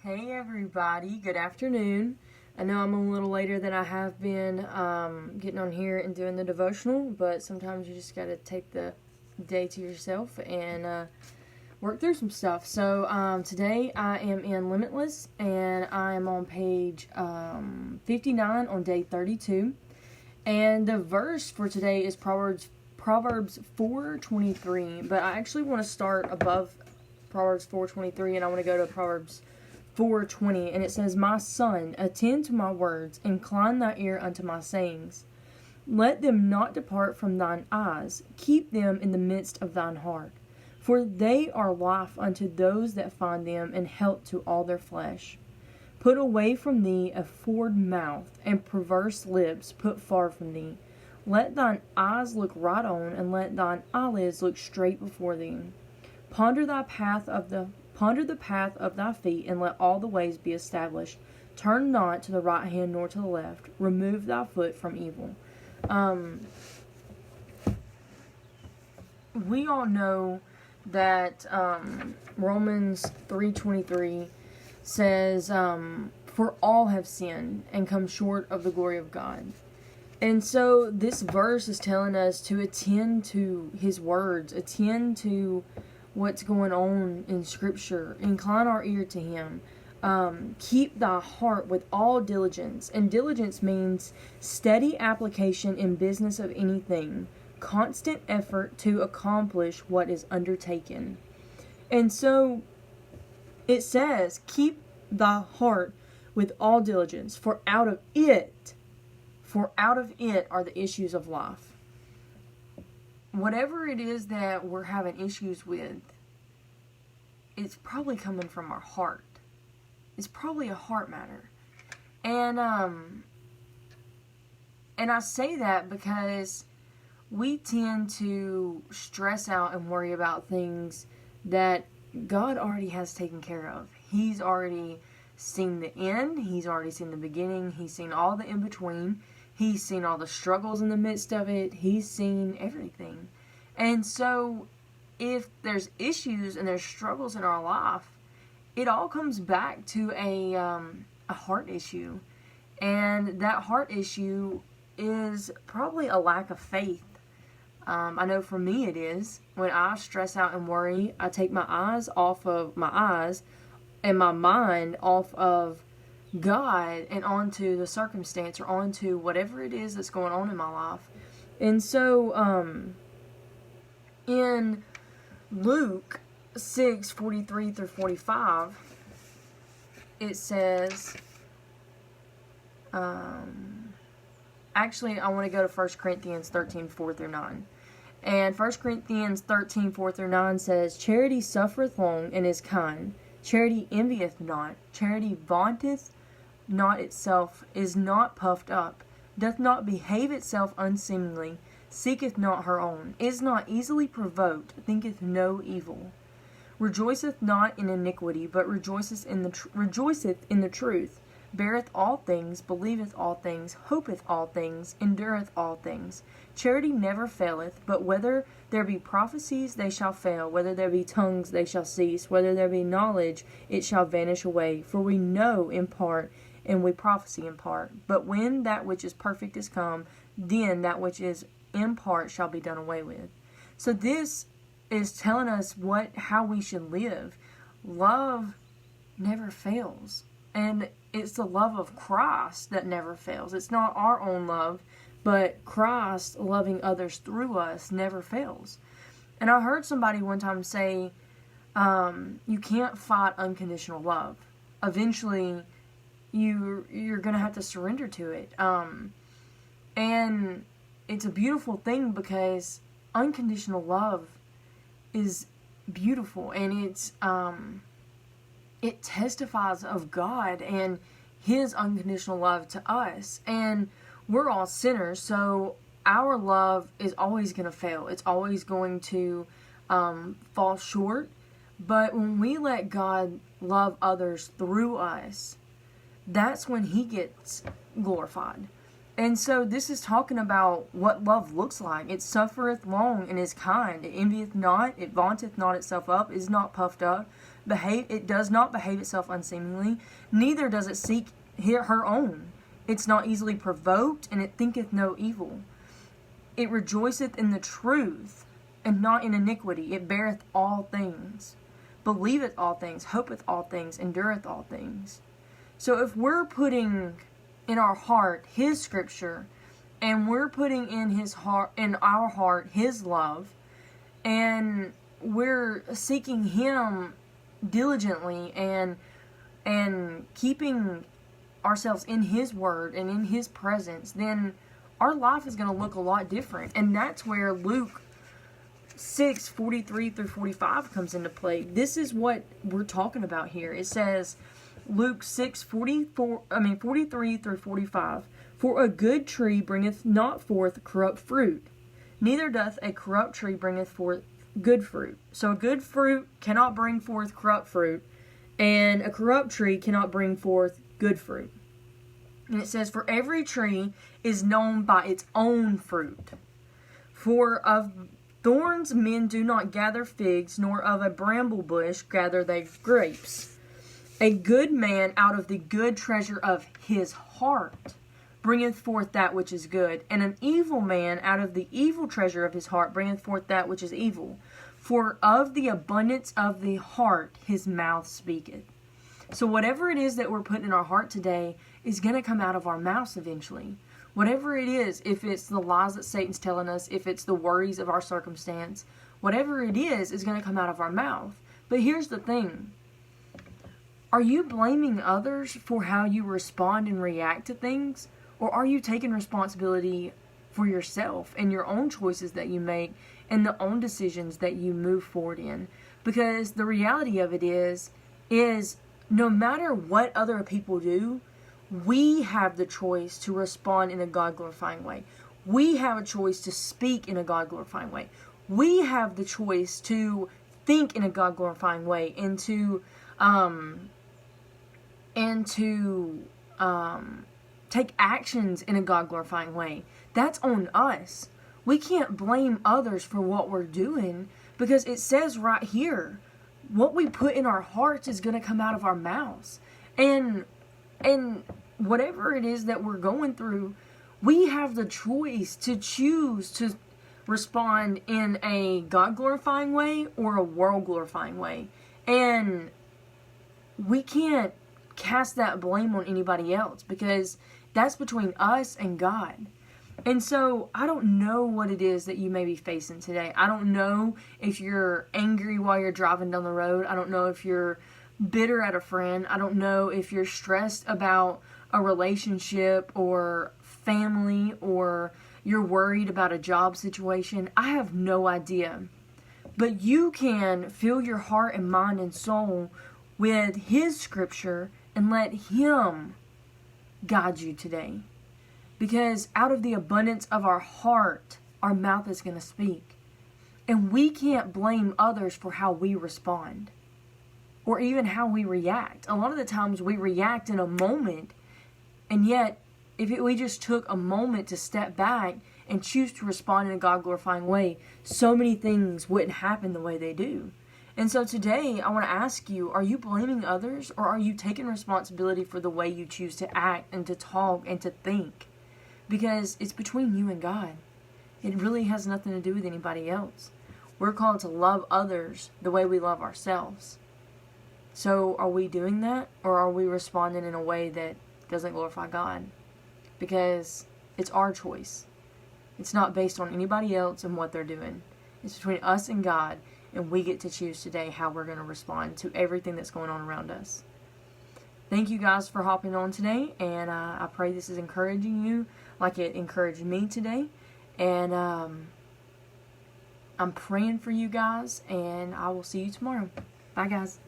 Hey everybody, good afternoon. I know I'm a little later than I have been getting on here and doing the devotional, but sometimes you just gotta take the day to yourself and work through some stuff. So today I am in Limitless and I am on page 59 on day 32. And the verse for today is Proverbs 4:23, but I actually want to start above Proverbs 4:23 and I want to go to Proverbs 4:20, and it says, "My son, attend to my words, incline thy ear unto my sayings. Let them not depart from thine eyes, keep them in the midst of thine heart. For they are life unto those that find them, and health to all their flesh. Put away from thee a forward mouth, and perverse lips put far from thee. Let thine eyes look right on, and let thine eyelids look straight before thee. Ponder the path of thy feet, and let all the ways be established. Turn not to the right hand nor to the left. Remove thy foot from evil." We all know that Romans 3:23 says, "For all have sinned and come short of the glory of God." And so this verse is telling us to attend to his words, attend to what's going on in Scripture, incline our ear to him. Keep thy heart with all diligence. And diligence means steady application in business of anything, constant effort to accomplish what is undertaken. And so it says, keep thy heart with all diligence, for out of it are the issues of life. Whatever it is that we're having issues with, it's probably coming from our heart. It's probably a heart matter. And I say that because we tend to stress out and worry about things that God already has taken care of. He's already seen the end. He's already seen the beginning. He's seen all the in-between. He's seen all the struggles in the midst of it. He's seen everything. And so if there's issues and there's struggles in our life, it all comes back to a heart issue. And that heart issue is probably a lack of faith. I know for me it is. When I stress out and worry, I take my eyes off of my eyes and my mind off of God and onto the circumstance or onto whatever it is that's going on in my life. And so in Luke 6:43 through 45, it says, actually I want to go to 1 Corinthians 13:4 through 9. And 1 Corinthians 13:4 through 9 says, "Charity suffereth long and is kind. Charity envieth not. Charity vaunteth not itself, is not puffed up, doth not behave itself unseemly, seeketh not her own, is not easily provoked, thinketh no evil, rejoiceth not in iniquity, but rejoiceth in the truth, beareth all things, believeth all things, hopeth all things, endureth all things. Charity never faileth, but whether there be prophecies, they shall fail, whether there be tongues, they shall cease, whether there be knowledge, it shall vanish away. For we know in part, and we prophesy in part. But when that which is perfect is come, then that which is in part shall be done away with." So this is telling us how we should live. Love never fails. And it's the love of Christ that never fails. It's not our own love, but Christ loving others through us never fails. And I heard somebody one time say, you can't fight unconditional love. Eventually, you're going to have to surrender to it. And it's a beautiful thing because unconditional love is beautiful, and it testifies of God and his unconditional love to us. And we're all sinners, so our love is always going to fail. It's always going to fall short. But when we let God love others through us, that's when he gets glorified. And so this is talking about what love looks like. It suffereth long and is kind. It envieth not. It vaunteth not itself up. Is not puffed up. It does not behave itself unseemingly, neither does it seek her own. It's not easily provoked, and it thinketh no evil. It rejoiceth in the truth, and not in iniquity. It beareth all things, believeth all things, hopeth all things, endureth all things. So if we're putting in our heart His Scripture, and we're putting in our heart His love, and we're seeking Him diligently and keeping ourselves in His Word and in His presence, then our life is going to look a lot different. And that's where Luke 6:43 through 45 comes into play. This is what we're talking about here. It says, Luke 6:43 through 45, "For a good tree bringeth not forth corrupt fruit, neither doth a corrupt tree bringeth forth good fruit." So a good fruit cannot bring forth corrupt fruit, and a corrupt tree cannot bring forth good fruit. And it says, "For every tree is known by its own fruit. For of thorns men do not gather figs, nor of a bramble bush gather they grapes. A good man out of the good treasure of his heart bringeth forth that which is good, and an evil man out of the evil treasure of his heart bringeth forth that which is evil. For of the abundance of the heart his mouth speaketh." So whatever it is that we're putting in our heart today is going to come out of our mouths eventually. Whatever it is, if it's the lies that Satan's telling us, if it's the worries of our circumstance, whatever it is going to come out of our mouth. But here's the thing. Are you blaming others for how you respond and react to things? Or are you taking responsibility for yourself and your own choices that you make and the own decisions that you move forward in? Because the reality of it is no matter what other people do, we have the choice to respond in a God-glorifying way. We have a choice to speak in a God-glorifying way. We have the choice to think in a God-glorifying way and to take actions in a God-glorifying way. That's on us. We can't blame others for what we're doing, because it says right here, what we put in our hearts is going to come out of our mouths. And whatever it is that we're going through, we have the choice to choose to respond in a God-glorifying way or a world-glorifying way. And we can't cast that blame on anybody else, because that's between us and God. And so I don't know what it is that you may be facing today. I don't know if you're angry while you're driving down the road. I don't know if you're bitter at a friend. I don't know if you're stressed about a relationship or family, or you're worried about a job situation. I have no idea. But you can fill your heart and mind and soul with His Scripture and let Him guide you today. Because out of the abundance of our heart, our mouth is going to speak. And we can't blame others for how we respond or even how we react. A lot of the times we react in a moment, and yet if we just took a moment to step back and choose to respond in a God-glorifying way, so many things wouldn't happen the way they do. And so today, I want to ask you, are you blaming others, or are you taking responsibility for the way you choose to act and to talk and to think? Because it's between you and God. It really has nothing to do with anybody else. We're called to love others the way we love ourselves. So are we doing that, or are we responding in a way that doesn't glorify God? Because it's our choice. It's not based on anybody else and what they're doing. It's between us and God, and we get to choose today how we're going to respond to everything that's going on around us. Thank you guys for hopping on today, and I pray this is encouraging you like it encouraged me today. And I'm praying for you guys, and I will see you tomorrow. Bye, guys.